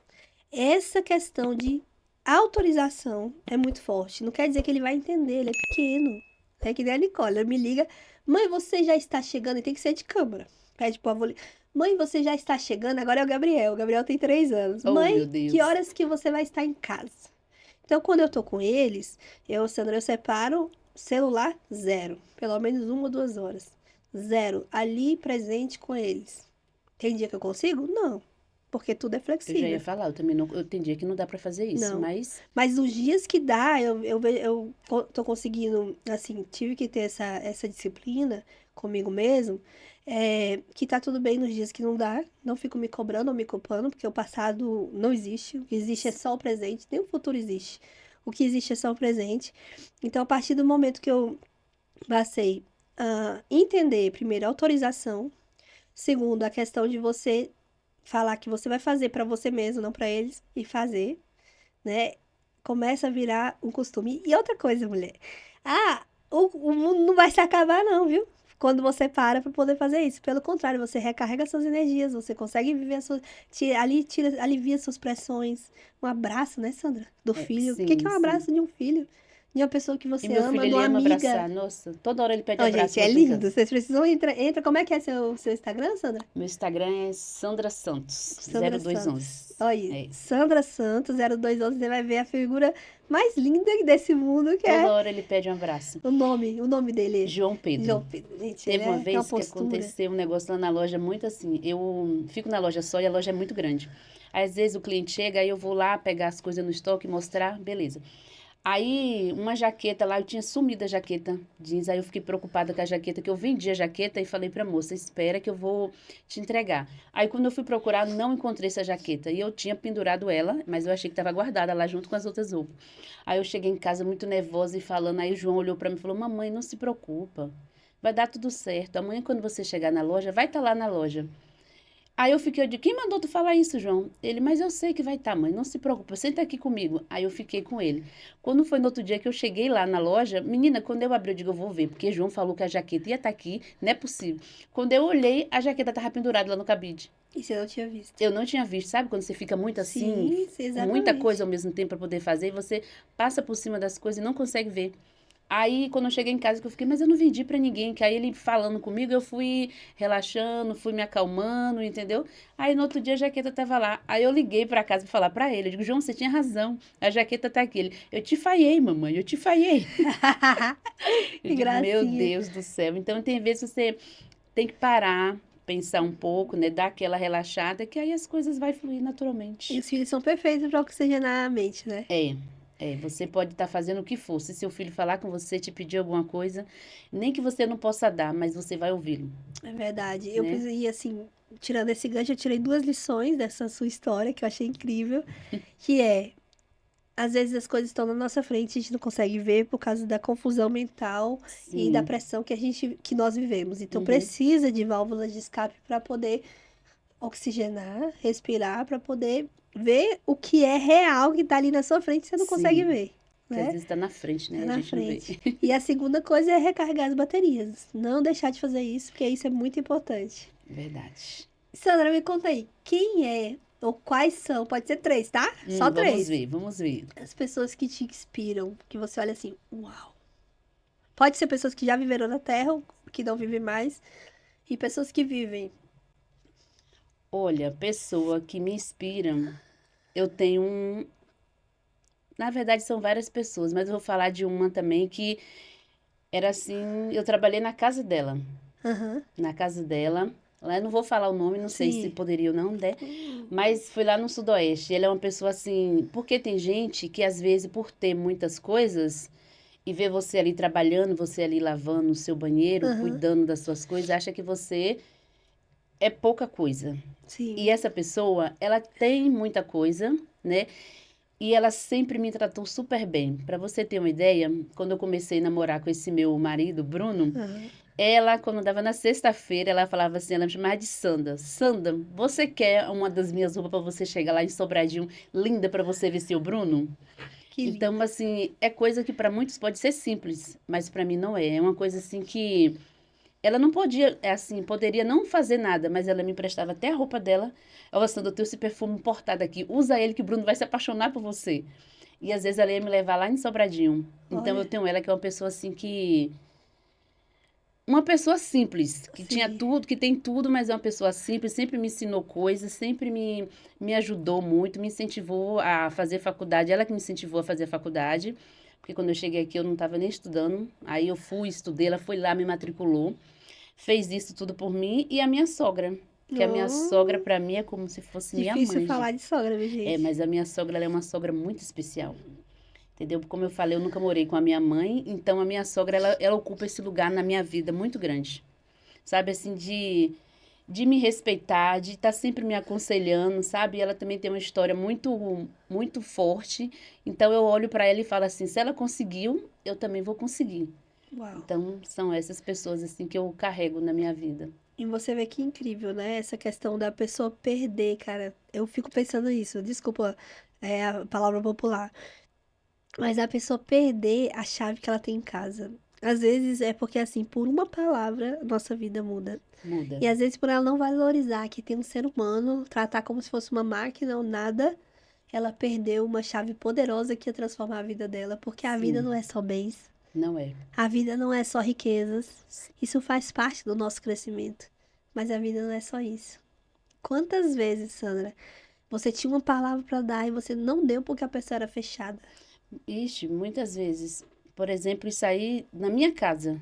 essa questão de autorização é muito forte. Não quer dizer que ele vai entender, ele é pequeno. É que nem a Nicole, ela me liga, mãe, você já está chegando, e tem que ser de câmera. Pede pro avô, mãe, você já está chegando, agora é o Gabriel tem 3 anos. Oh, meu Mãe, que Deus. horas que você vai estar em casa? Então, quando eu tô com eles, Sandra, eu separo celular zero, pelo menos 1 ou 2 horas. Zero, ali presente com eles. Tem dia que eu consigo? Não, porque tudo é Eu já ia flexível. falar, eu também não, eu entendi que não dá pra fazer isso, Não. mas Mas os dias que dá, tô conseguindo, assim, tive que ter essa disciplina comigo mesmo, Que tá tudo bem nos dias que não dá. Não fico me cobrando ou me culpando, porque o passado não existe. O que existe é só o presente, nem o futuro existe. O que existe é só o presente. Então, a partir do momento que eu passei a entender, primeiro, a autorização. Segundo, a questão de você falar que você vai fazer pra você mesmo, não pra eles, e fazer, né? Começa a virar um costume. E outra coisa, mulher. O mundo não vai se acabar, não, viu? Quando você para pra poder fazer isso. Pelo contrário, você recarrega suas energias, você consegue viver alivia suas pressões. Um abraço, né, Sandra? Do filho. O que Sim, que é um sim. abraço de um filho? De uma pessoa que E você meu ama, filho, de ele uma ama amiga. abraçar. Nossa, toda hora ele pede Não, abraço gente, é quando tô em lindo. casa. Vocês precisam entra. Como é que é seu Instagram, Sandra? Meu Instagram é Sandra Santos, Sandra Santos. 0211. Olha aí, É. Sandra Santos, 0211, você vai ver a figura mais linda desse mundo, que Toda é hora ele pede um abraço. o nome dele. João João Pedro. Pedro. Gente, ele Teve uma tem uma vez que postura. aconteceu um negócio lá na loja muito assim. Eu fico na loja só e a loja é muito grande. Às vezes o cliente chega, aí eu vou lá pegar as coisas no estoque, mostrar, beleza. Aí, uma jaqueta lá, eu tinha sumido a jaqueta jeans, aí eu fiquei preocupada com a jaqueta, que eu vendi a jaqueta e falei pra moça, espera que eu vou te entregar. Aí, quando eu fui procurar, não encontrei essa jaqueta, e eu tinha pendurado ela, mas eu achei que estava guardada lá junto com as outras roupas. Aí, eu cheguei em casa muito nervosa e falando, aí o João olhou pra mim e falou, mamãe, não se preocupa, vai dar tudo certo, amanhã quando você chegar na loja, vai estar lá na loja. Aí eu fiquei, eu digo, quem mandou tu falar isso, João? Ele, mas eu sei que vai estar, mãe, não se preocupa, senta aqui comigo. Aí eu fiquei com ele. Quando foi no outro dia que eu cheguei lá na loja, menina, quando eu abri, eu digo, eu vou ver, porque João falou que a jaqueta ia estar aqui, não é possível. Quando eu olhei, a jaqueta estava pendurada lá no cabide. E você não tinha visto? Eu não tinha visto, sabe quando você fica muito assim, Sim, sim, com muita coisa exatamente. ao mesmo tempo para poder fazer, e você passa por cima das coisas e não consegue ver. Aí, quando eu cheguei em casa, que eu fiquei, mas eu não vendi pra ninguém. Que aí ele falando comigo, eu fui relaxando, fui me acalmando, entendeu? Aí no outro dia a jaqueta tava lá. Aí eu liguei pra casa pra falar pra ele. Eu digo, João, você tinha razão. A jaqueta tá aqui. Ele, eu te falhei, mamãe, eu te falhei. Eu Que digo, meu gracinha. Deus do céu. Então tem vezes que você tem que parar, pensar um pouco, né? Dar aquela relaxada, que aí as coisas vai fluir E naturalmente. os filhos são perfeitos pra oxigenar a mente, né? Você pode estar fazendo o que for. Se seu filho falar com você, te pedir alguma coisa, nem que você não possa dar, mas você vai ouvi-lo, É verdade. Eu né? pensei, assim, tirando esse gancho, eu tirei 2 lições dessa sua história, que eu achei incrível, que é, às vezes as coisas estão na nossa frente, a gente não consegue ver por causa da confusão mental e da Sim. pressão que nós vivemos. Então Uhum. precisa de válvulas de escape para poder oxigenar, respirar, para poder ver o que é real que tá ali na sua frente, você não consegue Sim. ver, Que às né? vezes está na frente, Tá né? A na gente não vê. frente. E a segunda coisa é recarregar as baterias. Não deixar de fazer isso, porque isso é muito importante. Verdade. Sandra, me conta aí, quem é ou quais são, pode ser 3, tá? Só Vamos 3. ver, vamos ver. As pessoas que te inspiram, que você olha assim, uau. Pode ser pessoas que já viveram na Terra, ou que não vivem mais, e pessoas que vivem. Olha, pessoa que me inspira, eu tenho Na verdade, são várias pessoas, mas eu vou falar de uma também que era assim, eu trabalhei na casa dela. Aham, Na casa dela. Lá eu não vou falar o nome, não sei se sim. poderia ou não, né? Mas foi lá no Sudoeste. Ele é uma pessoa assim. Porque tem gente que, às vezes, por ter muitas coisas e ver você ali trabalhando, você ali lavando o seu banheiro, Aham, cuidando das suas coisas, acha que você é pouca coisa. E sim. essa pessoa, ela tem muita coisa, né? E ela sempre me tratou super bem. Para você ter uma ideia, quando eu comecei a namorar com esse meu marido, Bruno. Aham. Ela, quando dava na sexta-feira, ela falava assim, ela me chamava de Sanda. Sanda, você quer uma das minhas roupas para você chegar lá em Sobradinho, linda para você vestir o Bruno? Que Então, lindo. assim, é coisa que para muitos pode ser simples, mas para mim não é. É uma coisa assim que ela não podia, é assim, poderia não fazer nada, mas ela me emprestava até a roupa dela. Ó, Sandra, eu tenho esse perfume importado aqui, usa ele que o Bruno vai se apaixonar por você. E às vezes ela ia me levar lá em Sobradinho. Então eu Olha, tenho ela que é uma pessoa assim que uma pessoa simples, que tinha sim. tudo, que tem tudo, mas é uma pessoa simples, sempre me ensinou coisas, sempre me ajudou muito, me incentivou a fazer faculdade. Ela que me incentivou a fazer faculdade, porque quando eu cheguei aqui eu não estava nem estudando. Aí eu fui, estudei, ela foi lá, me matriculou, fez isso tudo por mim e a minha sogra. Que a minha sogra, Oh, para mim, é como se fosse minha difícil mãe. falar de sogra, minha É, gente. mas a minha sogra, ela é uma sogra muito especial. Entendeu? Como eu falei, eu nunca morei com a minha mãe, então a minha sogra, ela ocupa esse lugar na minha vida muito grande. sabe, assim, de me respeitar, de estar sempre me aconselhando, sabe? Ela também tem uma história muito, muito forte. Então eu olho para ela e falo assim, se ela conseguiu, eu também vou conseguir. Uau. Então são essas pessoas assim que eu carrego na minha vida. E você vê que incrível, né? Essa questão da pessoa perder, cara. Eu fico pensando nisso. Desculpa, a palavra popular. Mas a pessoa perder a chave que ela tem em casa. Às vezes é porque, assim, por uma palavra, nossa vida muda. Muda. E às vezes por ela não valorizar que tem um ser humano, tratar como se fosse uma máquina ou nada, ela perdeu uma chave poderosa que ia transformar a vida dela. Porque a vida Sim, não é só bens. não é. A vida não é só riquezas. Isso faz parte do nosso crescimento. Mas a vida não é só isso. Quantas vezes, Sandra, você tinha uma palavra para dar e você não deu porque a pessoa era fechada? Ixi, muitas vezes. Por exemplo, isso aí na minha casa,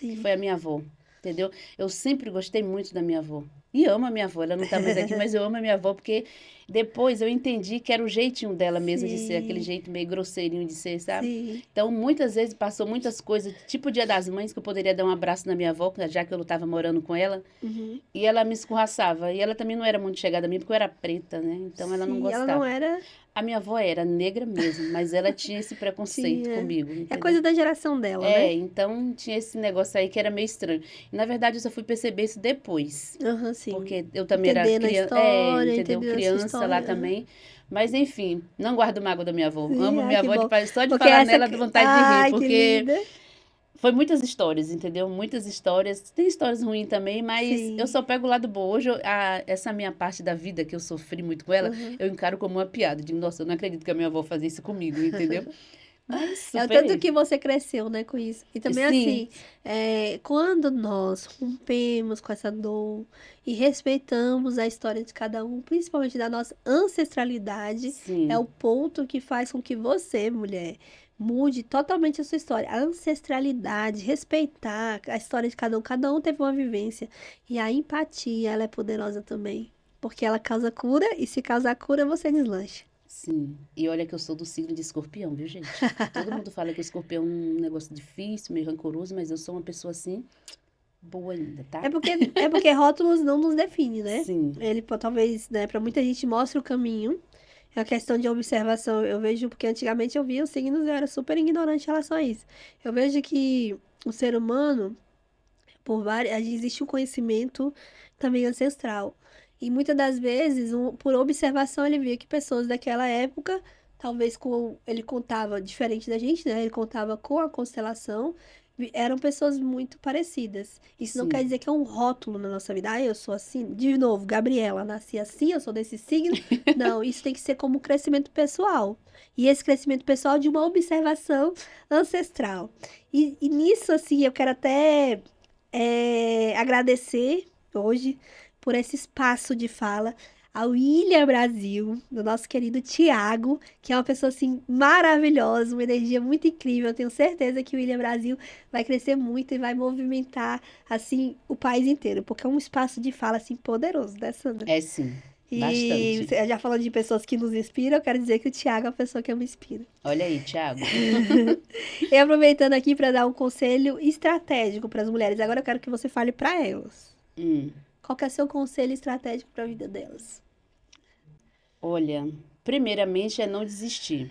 que Sim. foi a minha avó, entendeu? Eu sempre gostei muito da minha avó. E amo a minha avó, ela não tá mais aqui, mas eu amo a minha avó porque depois eu entendi que era o jeitinho dela mesmo de ser, aquele Sim, jeito meio grosseirinho de ser, sabe? sim. Então, muitas vezes passou muitas coisas, tipo o Dia das Mães, que eu poderia dar um abraço na minha avó, já que eu não tava morando com ela, Uhum. e ela me escorraçava. E ela também não era muito chegada a mim, porque eu era preta, né? Então ela não Sim, ela não gostava. era. A minha avó era negra mesmo, mas ela tinha esse preconceito Tinha. comigo, É entendeu? coisa da geração dela, É, né? então tinha esse negócio aí que era meio estranho. E, na verdade, eu só fui perceber isso depois, Aham, sim. porque eu também era Entendendo a criança, história, entendeu? entendendo a sua Criança lá história. Aham. também. Mas, enfim, não guardo mágoa da minha avó. Sim, Amo ai, minha que avó bom. só de Porque falar essa. nela, dá vontade de rir, Ai, que porque linda. foi muitas histórias, entendeu? Muitas histórias. Tem histórias ruins também, mas eu Sim. só pego o lado bom. Hoje, essa minha parte da vida, que eu sofri muito com ela, Aham. eu encaro como uma piada. Digo, nossa, eu não acredito que a minha avó fazia isso comigo, entendeu? Mas É o tanto superei. que você cresceu, né, com isso. E também, Sim, assim, quando nós rompemos com essa dor e respeitamos a história de cada um, principalmente da nossa ancestralidade, é sim, o ponto que faz com que você, mulher, mude totalmente a sua história. A ancestralidade, respeitar a história de cada um teve uma vivência. E a empatia, ela é poderosa também. Porque ela causa cura, e se causar cura, você deslancha. sim. E olha que eu sou do signo de escorpião, viu, gente? Todo mundo fala que o escorpião é um negócio difícil, meio rancoroso, mas eu sou uma pessoa assim, boa ainda, tá? É porque rótulos não nos define, né? Sim, Ele talvez, né, para muita gente mostra o caminho. É uma questão de observação. Eu vejo, porque antigamente eu via os signos e eu era super ignorante em relação a isso. Eu vejo que o ser humano, existe um conhecimento também ancestral. E muitas das vezes, por observação, ele via que pessoas daquela época, talvez ele contava diferente da gente, né? Ele contava com a constelação, eram pessoas muito parecidas. Isso não quer sim. dizer que é um rótulo na nossa vida. Ah, eu sou assim. De novo, Gabriela, nasci assim, eu sou desse signo. Não, isso tem que ser como crescimento pessoal. E esse crescimento pessoal de uma observação ancestral. E nisso, assim, eu quero até agradecer hoje por esse espaço de fala ao William Brasil, do nosso querido Tiago, que é uma pessoa assim maravilhosa, uma energia muito incrível. Eu tenho certeza que o William Brasil vai crescer muito e vai movimentar assim o país inteiro, porque é um espaço de fala assim poderoso, né, Sandra? É sim, E bastante. já falando de pessoas que nos inspiram, eu quero dizer que o Tiago é uma pessoa que eu me inspiro. Olha aí, Thiago. E aproveitando aqui para dar um conselho estratégico para as mulheres, agora eu quero que você fale para elas. Hum, Qual que é o seu conselho estratégico para a vida delas? olha, primeiramente é não desistir.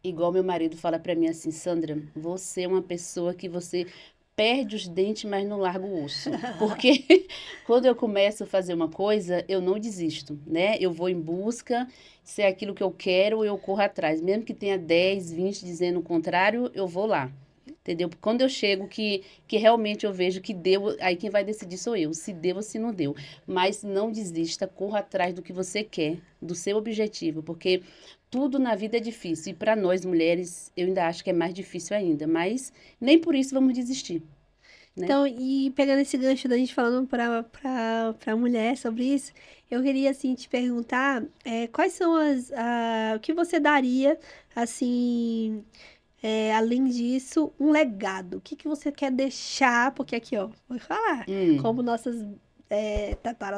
Igual meu marido fala pra mim assim, Sandra, você é uma pessoa que você perde os dentes, mas não larga o osso. Porque quando eu começo a fazer uma coisa, eu não desisto, né? Eu vou em busca, se é aquilo que eu quero, eu corro atrás. Mesmo que tenha 10, 20 dizendo o contrário, eu vou lá. Entendeu? Quando eu chego que realmente eu vejo que deu, aí quem vai decidir sou eu, se deu ou se não deu. Mas não desista, corra atrás do que você quer, do seu objetivo, porque tudo na vida é difícil. E para nós mulheres, eu ainda acho que é mais difícil ainda, mas nem por isso vamos desistir, né? Então, e pegando esse gancho da gente falando para mulher sobre isso, eu queria assim te perguntar quais são o que você daria assim, além disso, um legado. O que que você quer deixar? Porque aqui, ó, vou falar, Hum, como nossas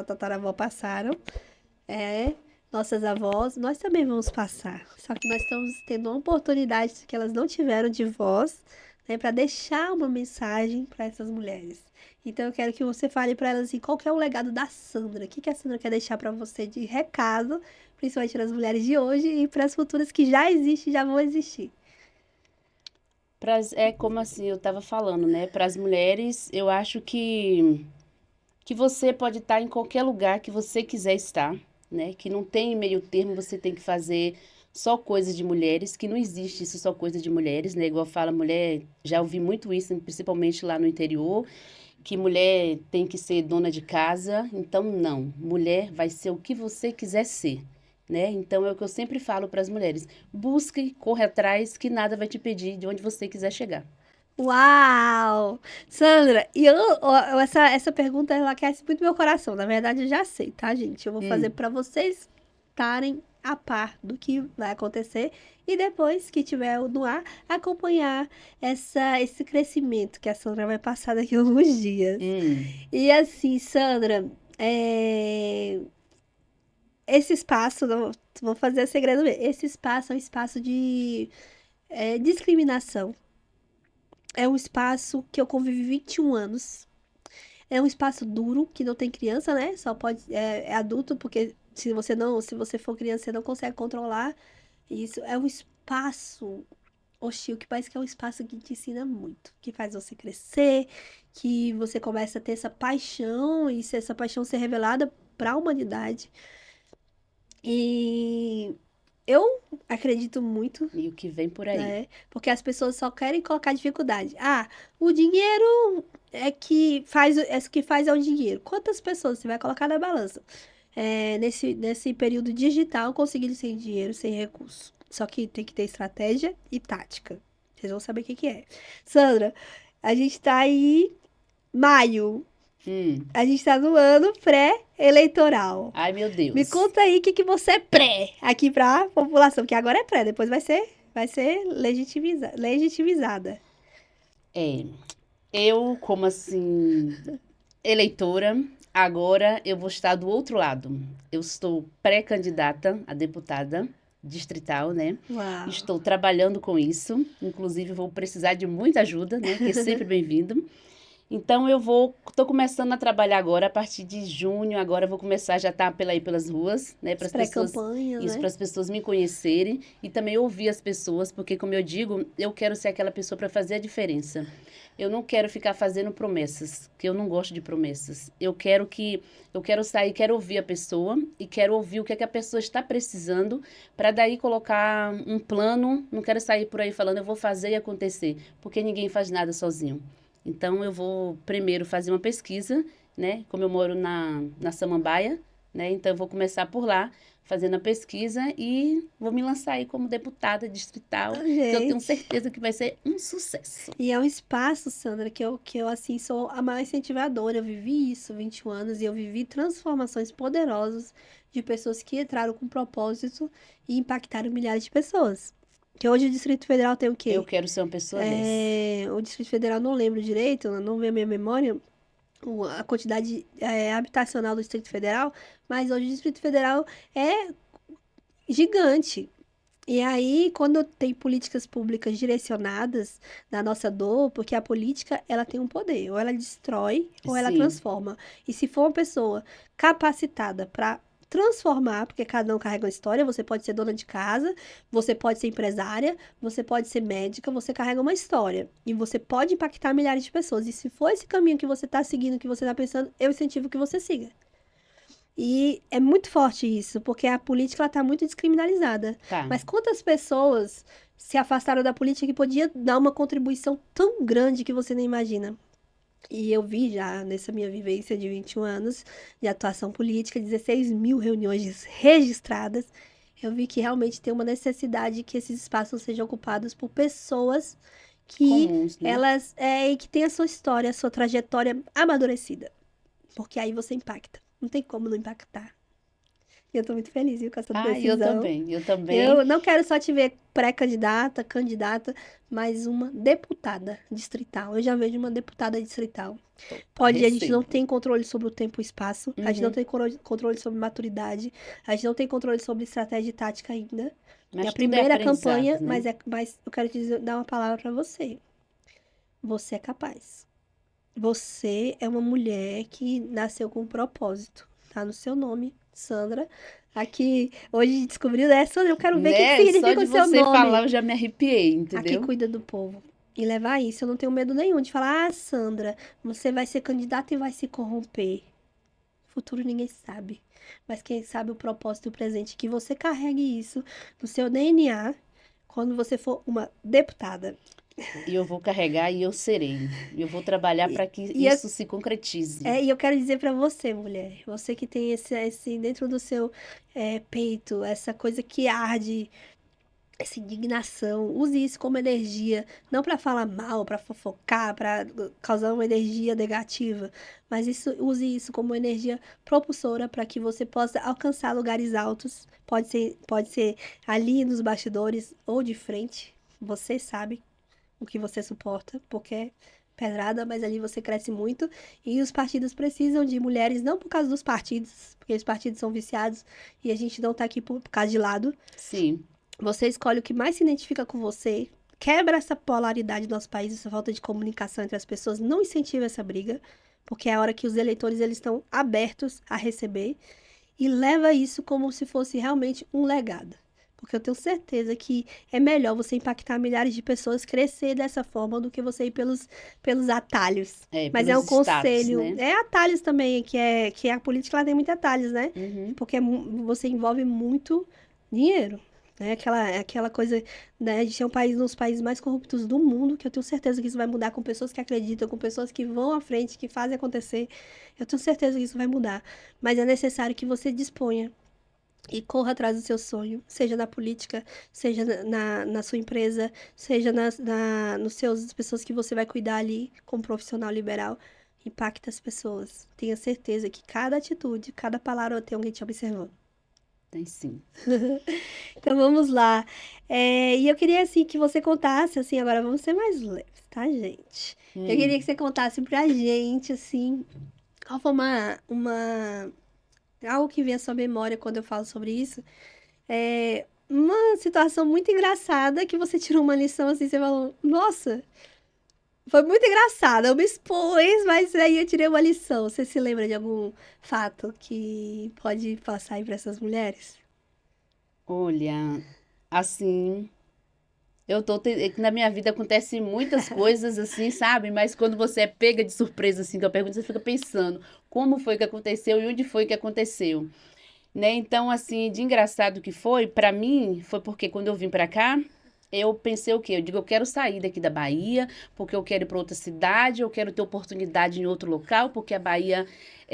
tataravó passaram, é, nossas avós, nós também vamos passar. Só que nós estamos tendo uma oportunidade que elas não tiveram de voz, né, para deixar uma mensagem para essas mulheres. Então eu quero que você fale para elas assim, qual que é o legado da Sandra? O que que a Sandra quer deixar para você de recado, principalmente para as mulheres de hoje e para as futuras que já existem e já vão existir. É como assim, eu estava falando, né? Para as mulheres, eu acho que você pode estar em qualquer lugar que você quiser estar, né? Que não tem meio termo, você tem que fazer só coisas de mulheres, que não existe isso só coisa de mulheres, né? Igual fala mulher, já ouvi muito isso, principalmente lá no interior, que mulher tem que ser dona de casa. Então, não. Mulher vai ser o que você quiser ser. Né? Então, é o que eu sempre falo para as mulheres. Busque, corre atrás, que nada vai te impedir de onde você quiser chegar. Uau! Sandra, e essa pergunta ela aquece muito meu coração. Na verdade, eu já sei, tá, gente? Eu vou fazer Hum, para vocês estarem a par do que vai acontecer e depois que tiver no ar, acompanhar esse crescimento que a Sandra vai passar daqui a alguns dias. hum, E assim, Sandra, esse espaço, não, vou fazer segredo mesmo. Esse espaço é um espaço de discriminação. É um espaço que eu convivi 21 anos. É um espaço duro, que não tem criança, né? Só pode. É adulto, porque se você for criança, você não consegue controlar. Isso é um espaço hostil, que parece que é um espaço que te ensina muito, que faz você crescer, que você começa a ter essa paixão e essa paixão ser revelada para a humanidade. E eu acredito muito, e o que vem por aí? né? Porque as pessoas só querem colocar dificuldade. Ah, o dinheiro é o dinheiro. Quantas pessoas você vai colocar na balança? Nesse período digital, conseguindo sem dinheiro, sem recurso. Só que tem que ter estratégia e tática. Vocês vão saber o que que é. Sandra, a gente tá aí, maio. Hum. A gente tá no ano pré-eleitoral. Ai, meu Me Deus. conta aí o que que você é pré aqui pra população, que agora é pré, depois vai ser legitimizada. É, eu, como assim, eleitora, agora eu vou estar do outro lado. Eu estou pré-candidata a deputada distrital, né? Uau. Estou trabalhando com isso. Inclusive, vou precisar de muita ajuda, né? Que é sempre bem-vindo. Então, tô começando a trabalhar agora, a partir de junho, agora eu vou começar já estar pela aí pelas ruas, né, para As as pessoas, pré-campanhas, isso, né? para as pessoas me conhecerem e também ouvir as pessoas, porque como eu digo, eu quero ser aquela pessoa para fazer a diferença. Eu não quero ficar fazendo promessas, que eu não gosto de promessas. Eu quero sair, quero ouvir a pessoa e quero ouvir o que é que a pessoa está precisando para daí colocar um plano. Não quero sair por aí falando eu vou fazer e acontecer, porque ninguém faz nada sozinho. Então, eu vou primeiro fazer uma pesquisa, né? Como eu moro na Samambaia, né? Então, eu vou começar por lá, fazendo a pesquisa e vou me lançar aí como deputada distrital, Ah, que eu tenho gente. certeza que vai ser um sucesso. E é um espaço, Sandra, que eu assim, sou a maior incentivadora. Eu vivi isso 21 anos e eu vivi transformações poderosas de pessoas que entraram com propósito e impactaram milhares de pessoas. Que hoje o Distrito Federal tem o Eu quê? quero ser uma pessoa dessa. O Distrito Federal, não lembro direito, não vem a minha memória, a quantidade habitacional do Distrito Federal, mas hoje o Distrito Federal é gigante. E aí, quando tem políticas públicas direcionadas na nossa dor, porque a política, ela tem um poder, ou ela destrói, ou ela Sim, transforma. E se for uma pessoa capacitada para transformar, porque cada um carrega uma história, você pode ser dona de casa, você pode ser empresária, você pode ser médica, você carrega uma história. E você pode impactar milhares de pessoas. E se for esse caminho que você está seguindo, que você está pensando, eu incentivo que você siga. E é muito forte isso, porque a política ela tá muito descriminalizada. tá. Mas quantas pessoas se afastaram da política que podia dar uma contribuição tão grande que você nem imagina? E eu vi já nessa minha vivência de 21 anos de atuação política, 16 mil reuniões registradas. Eu vi que realmente tem uma necessidade que esses espaços sejam ocupados por pessoas que Comuns, né? e que têm a sua história, a sua trajetória amadurecida. Porque aí você impacta. Não tem como não impactar. E eu tô muito feliz, viu, com essa Ah, eu decisão. também. Eu também. Eu não quero só te ver pré-candidata, candidata, mas uma deputada distrital. Eu já vejo uma deputada distrital. A gente não Recebo. tem controle sobre o tempo e espaço, a gente não Uhum. tem controle sobre maturidade, a gente não tem controle sobre estratégia e tática ainda. É a Mas tudo é primeira aprendizado, campanha, né? mas eu quero dar uma palavra para você. você é capaz. Você é uma mulher que nasceu com um propósito. Tá no seu nome, Sandra. Aqui, hoje descobriu, né, Sandra? Eu quero ver o que que Né? Só significa de o seu você falar nome. eu já me arrepiei, Aqui entendeu? cuida do povo. E levar isso, eu não tenho medo nenhum de falar, ah, Sandra, você vai ser candidata e vai se corromper. Futuro ninguém sabe. Mas quem sabe o propósito e o presente, que você carregue isso no seu DNA quando você for uma deputada. E eu vou carregar e eu serei. Eu vou trabalhar E, para que e, eu, isso se concretize. e eu quero dizer pra você, mulher, você que tem esse dentro do seu peito, essa coisa que arde, essa indignação, use isso como energia, não pra falar mal, pra fofocar, pra causar uma energia negativa, mas use isso como energia propulsora para que você possa alcançar lugares altos. Pode ser ali nos bastidores ou de frente. Você sabe o que você suporta, porque é pedrada, mas ali você cresce muito. E os partidos precisam de mulheres, não por causa dos partidos, porque os partidos são viciados e a gente não tá aqui por causa de lado. Sim, Você escolhe o que mais se identifica com você, quebra essa polaridade do nosso país, essa falta de comunicação entre as pessoas, não incentiva essa briga, porque é a hora que os eleitores eles estão abertos a receber e leva isso como se fosse realmente um legado. Porque eu tenho certeza que é melhor você impactar milhares de pessoas, crescer dessa forma, do que você ir pelos atalhos. Mas é pelos um status, conselho. né? É atalhos também, que a política ela tem muitos atalhos, né? Uhum. Porque você envolve muito dinheiro. Né? Aquela coisa, né? A gente é um dos países mais corruptos do mundo, que eu tenho certeza que isso vai mudar com pessoas que acreditam, com pessoas que vão à frente, que fazem acontecer. Eu tenho certeza que isso vai mudar. Mas é necessário que você disponha e corra atrás do seu sonho, seja na política, seja na sua empresa, seja nos seus pessoas que você vai cuidar ali como profissional liberal. Impacta as pessoas. Tenha certeza que cada atitude, cada palavra tem alguém te observando. Tem sim. Então vamos lá. E eu queria assim que você contasse, assim, agora vamos ser mais leves, tá, gente? Eu queria que você contasse pra gente, assim, qual foi algo que vem à sua memória quando eu falo sobre isso. Uma situação muito engraçada que você tirou uma lição assim, você falou, nossa, foi muito engraçado, eu me expus, mas aí eu tirei uma lição. Você se lembra de algum fato que pode passar aí para essas mulheres? Olha, assim, na minha vida acontecem muitas coisas assim, sabe? Mas quando você é pega de surpresa assim, que eu pergunto, você fica pensando como foi que aconteceu e onde foi que aconteceu, né? Então, assim, de engraçado que foi, pra mim, foi porque quando eu vim pra cá, eu pensei o quê? Eu digo, eu quero sair daqui da Bahia, porque eu quero ir para outra cidade, eu quero ter oportunidade em outro local, porque a Bahia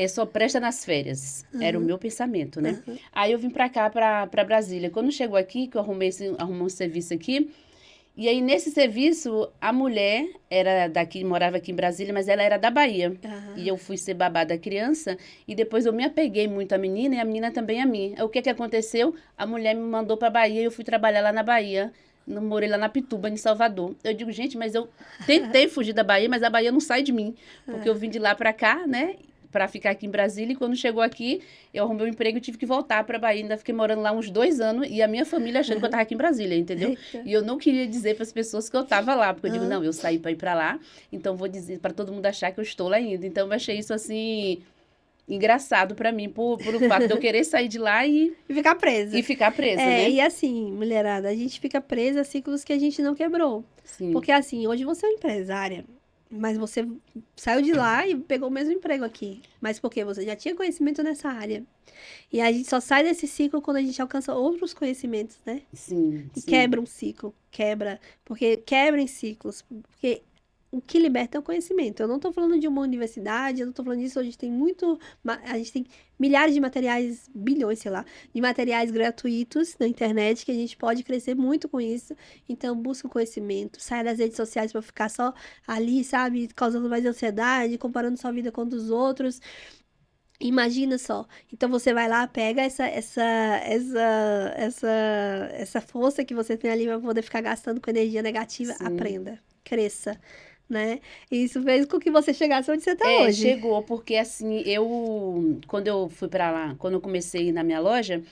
só presta nas férias. Era o Aham, meu pensamento, né? aham, Aí eu vim pra cá, pra Brasília. Quando chegou aqui, que eu arrumei um serviço aqui, e aí nesse serviço, a mulher era daqui, morava aqui em Brasília, mas ela era da Bahia. E aham. eu fui ser babá da criança, e depois eu me apeguei muito à menina, e a menina também a mim. Aí, o que que aconteceu? A mulher me mandou pra Bahia, e eu fui trabalhar lá na Bahia. Morei lá na Pituba, em Salvador. Eu digo, gente, mas eu tentei fugir da Bahia, mas a Bahia não sai de mim. Porque eu vim de lá pra cá, né? Pra ficar aqui em Brasília. E quando chegou aqui, eu arrumei um emprego e tive que voltar pra Bahia. Ainda fiquei morando lá uns 2 anos. E a minha família achando que eu tava aqui em Brasília, entendeu? Eita. E eu não queria dizer para as pessoas que eu tava lá. Porque eu digo, Aham. não, eu saí pra ir pra lá. Então vou dizer pra todo mundo achar que eu estou lá ainda. Então eu achei isso assim engraçado pra mim, por o fato de eu querer sair de lá E ficar e presa. ficar presa, né? E assim, mulherada, a gente fica presa a ciclos que a gente não quebrou. Sim, Porque assim, hoje você é uma empresária, mas você saiu de lá e pegou o mesmo emprego aqui. Mas porque você já tinha conhecimento nessa área. E a gente só sai desse ciclo quando a gente alcança outros conhecimentos, né? sim, E sim. quebra um ciclo, porque quebra em ciclos, porque o que liberta é o conhecimento. Eu não estou falando de uma universidade, eu não estou falando disso, a gente tem a gente tem milhares de materiais, bilhões, sei lá, de materiais gratuitos na internet que a gente pode crescer muito com isso. Então, busca o conhecimento, saia das redes sociais para ficar só ali, sabe, causando mais ansiedade, comparando sua vida com a dos outros. Imagina só. Então você vai lá, pega essa força que você tem ali para poder ficar gastando com energia negativa, Sim. aprenda, cresça, né? E isso fez com que você chegasse onde você está hoje. Chegou, porque assim, quando eu fui pra lá, quando eu comecei na minha loja,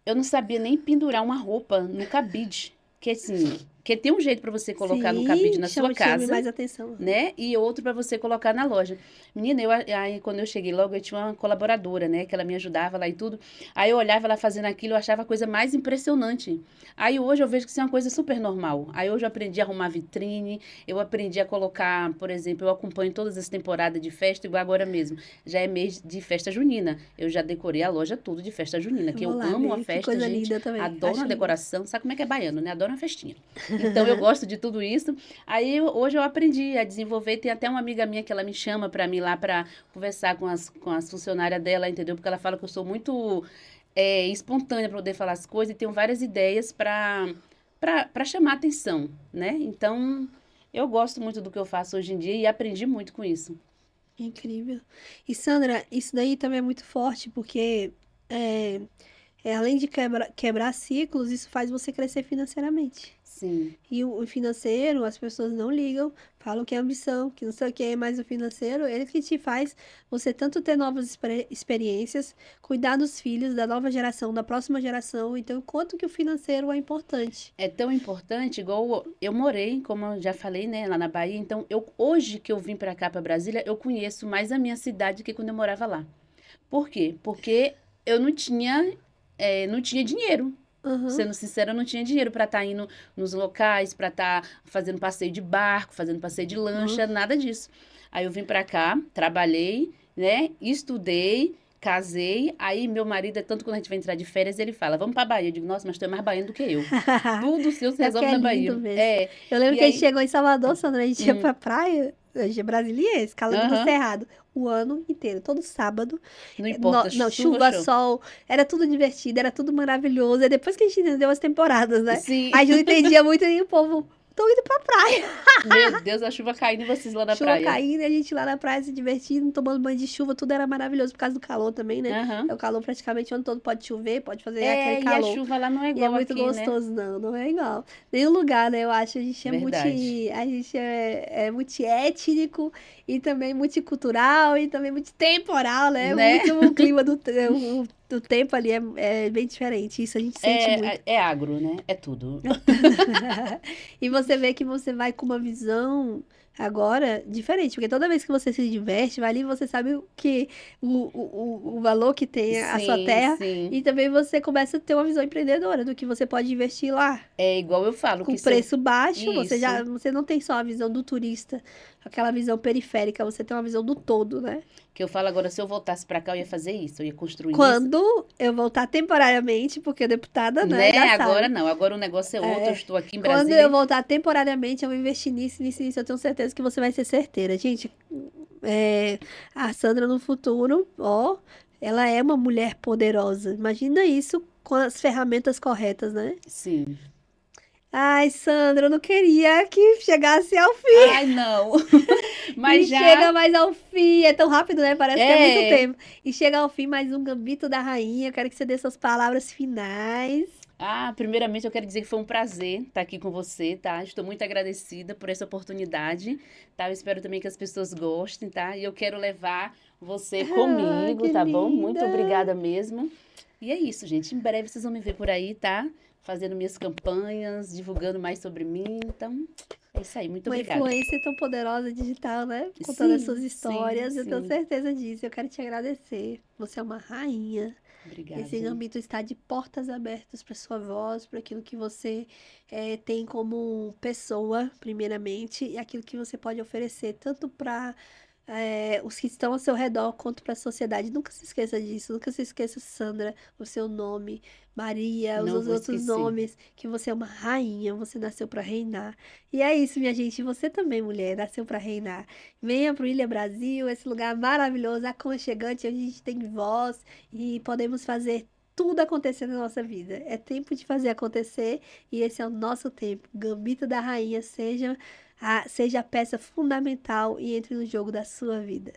eu não sabia nem pendurar uma roupa no cabide. Que assim, Porque tem um jeito para você colocar no cabide na sua chame casa, mais atenção. né? E outro para você colocar na loja. Menina, aí quando eu cheguei logo, eu tinha uma colaboradora, né? Que ela me ajudava lá e tudo. Aí eu olhava ela fazendo aquilo, eu achava a coisa mais impressionante. Aí hoje eu vejo que isso é uma coisa super normal. Aí hoje eu aprendi a arrumar vitrine, eu aprendi a colocar, por exemplo, eu acompanho todas as temporadas de festa, igual agora mesmo. Já é mês de festa junina. Eu já decorei a loja tudo de festa junina, que Vou eu lá amo a ver, que festa, coisa gente. linda também. Adoro Acho uma lindo. decoração. Sabe como é que é baiano, né? Adoro uma festinha. Então eu gosto de tudo isso. Aí hoje eu aprendi a desenvolver. Tem até uma amiga minha que ela me chama para mim lá para conversar com as funcionárias dela, entendeu? Porque ela fala que eu sou muito espontânea para poder falar as coisas e tenho várias ideias para chamar atenção, né? Então eu gosto muito do que eu faço hoje em dia e aprendi muito com isso. Incrível. E Sandra, isso daí também é muito forte, porque é, além de quebrar ciclos, isso faz você crescer financeiramente. Sim. E o financeiro, as pessoas não ligam, falam que é ambição, que não sei o que, mas o financeiro, ele que te faz você tanto ter novas experiências, cuidar dos filhos, da nova geração, da próxima geração. Então, quanto que o financeiro é importante. É tão importante, igual eu morei, como eu já falei, né, lá na Bahia. Então, hoje que eu vim para cá, para Brasília, eu conheço mais a minha cidade do que quando eu morava lá. Por quê? Porque eu não tinha dinheiro. Aham. Sendo sincera, eu não tinha dinheiro para estar indo nos locais, para estar fazendo passeio de barco, fazendo passeio de Aham. lancha, nada disso. Aí eu vim para cá, trabalhei, né? Estudei, casei. Aí meu marido, é tanto quando a gente vai entrar de férias, ele fala: "Vamos para Bahia". Eu digo: "Nossa, mas tu é mais baiano do que eu. Tudo seu se É porque resolve é na lindo Bahia". mesmo. É. Eu lembro E que a gente aí, chegou em Salvador, Sandra, a gente ia hum, pra praia, a gente é brasiliense, Calangos do aham, Cerrado, o ano inteiro, todo sábado. não importa, Não, chuva, chuva, show. sol, era tudo divertido, era tudo maravilhoso. É depois que a gente entendeu as temporadas, né? Sim. A gente não entendia muito e o povo, tô indo pra praia. Meu Deus, a chuva caindo e vocês lá na Chuva praia. caindo, e a gente lá na praia se divertindo, tomando banho de chuva, tudo era maravilhoso por causa do calor também, né? É Aham. o calor praticamente o ano todo pode chover, pode fazer aquele É, e a calor. chuva lá não é E é igual muito aqui, né? gostoso, não, não é igual. Nenhum lugar, né? Eu acho, Verdade. a gente é multiétnico e também multicultural e também multitemporal, né? Né? Muito o clima do tempo ali é bem diferente. Isso a gente sente muito. É agro, né? É tudo. E você vê que você vai com uma visão agora diferente, porque toda vez que você se diverte, vai ali e você sabe o valor que tem a sua Sim, terra sim. e também você começa a ter uma visão empreendedora do que você pode investir lá. É igual eu falo Com que se eu. preço baixo, Isso. você não tem só a visão do turista, aquela visão periférica, você tem uma visão do todo, né? Que eu falo agora, se eu voltasse pra cá, eu ia fazer isso. Eu ia construir isso. Quando eu voltar temporariamente, porque deputada, né, Né? já Agora sabe. não. Agora o negócio é outro. Eu É, estou aqui em quando eu Brasília. voltar temporariamente, eu vou investir nisso, nisso, nisso. Eu tenho certeza que você vai ser certeira. Gente, a Sandra no futuro, ó, ela é uma mulher poderosa. Imagina isso com as ferramentas corretas, né? Sim. Ai, Sandra, eu não queria que chegasse ao fim. Ai, não. E Mas chega já. mais ao fim. É tão rápido, né? Parece que é muito É. tempo. E chega ao fim mais um Gambito da Rainha. Eu quero que você dê suas palavras finais. Ah, primeiramente eu quero dizer que foi um prazer estar aqui com você, tá? Estou muito agradecida por essa oportunidade, tá? Eu espero também que as pessoas gostem, tá? E eu quero levar você Ah, comigo, que tá bom? Muito linda. obrigada mesmo. E é isso, gente. Em breve vocês vão me ver por aí, tá? Fazendo minhas campanhas, divulgando mais sobre mim. Então, é isso aí. Muito Uma obrigada. influência tão poderosa digital, né? Contando as suas Sim, sim, histórias. Eu tenho sim. certeza disso. Eu quero te agradecer. Você é uma rainha. Esse Obrigada. Gambito está de portas abertas para sua voz, para aquilo que você tem como pessoa, primeiramente, e aquilo que você pode oferecer, tanto para os que estão ao seu redor, quanto para a sociedade. Nunca se esqueça disso, nunca se esqueça, Sandra, o seu nome, Maria, os Não vou outros esquecer. nomes, que você é uma rainha, você nasceu para reinar. E é isso, minha gente, você também, mulher, nasceu para reinar. Venha para o Ilha Brasil, esse lugar maravilhoso, aconchegante, onde a gente tem voz e podemos fazer tudo acontecer na nossa vida. É tempo de fazer acontecer e esse é o nosso tempo. Gambito da Rainha, seja a peça fundamental e entre no jogo da sua vida.